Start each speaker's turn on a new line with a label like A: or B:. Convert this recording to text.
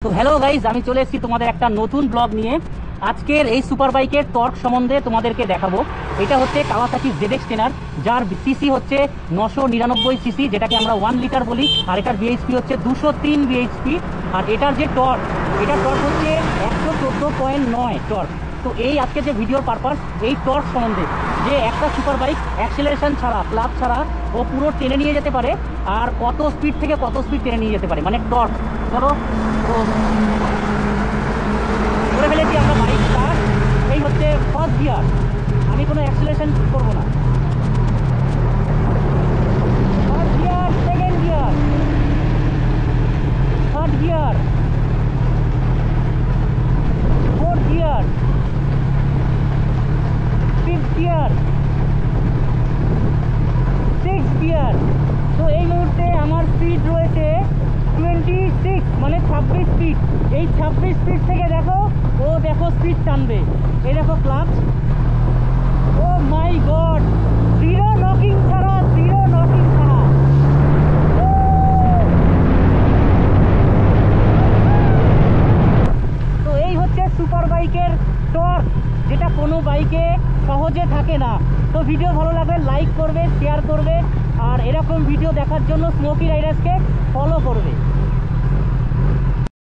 A: তো hello guys, আমি চলে এসেছি তোমাদের একটা নতুন ব্লগ নিয়ে। আজকের এই সুপার বাইকের টর্ক সম্বন্ধে তোমাদেরকে দেখাবো। এটা হচ্ছে কাওয়াসাকি ZX টেনার, যার সিসি হচ্ছে 999 সিসি, যেটাকে আমরা 1 লিটার বলি। আর এটার বিএইচপি হচ্ছে 203 বিএইচপি। আর এটার যে টর্ক, এটার টর্ক হচ্ছে 114.9 টর্ক। তো এই আজকে যে ভিডিওর পারপাস এই টর্ক সম্বন্ধে, যে একটা সুপার বাইক অ্যাক্সেলারেশন ছাড়া, ক্লাচ ছাড়া ও পুরো টেনে নিয়ে যেতে পারে, আর কত স্পিড থেকে কত স্পিড টেনে নিয়ে যেতে পারে, মানে টর্ক। চলো করে ফেলেছি আমরা বাইক স্টার্ট। এই হচ্ছে ফার্স্ট গিয়ার, আমি কোনো অ্যাক্সেলারেশন করবো না। First gear, second gear, third gear, fourth gear, fifth gear, six gear. তো এই মুহূর্তে আমার স্পিড রয়েছে 26, মানে 26 স্পিড। এই 26 স্পিড থেকে দেখো, ও দেখো স্পিড টানবে, এই দেখো ক্লাচ। ও মাই গড, জিরো নকিং ছাড়া, জিরো নকিং ছাড়া। তো এই হচ্ছে সুপার বাইকের টর্ক, যেটা কোনো বাইকে সহজে থাকে না। তো ভিডিও ভালো লাগলে লাইক করবে, শেয়ার করবে, আর এরকম ভিডিও দেখার জন্য স্মোকি রাইডার্সকে ফলো করবে।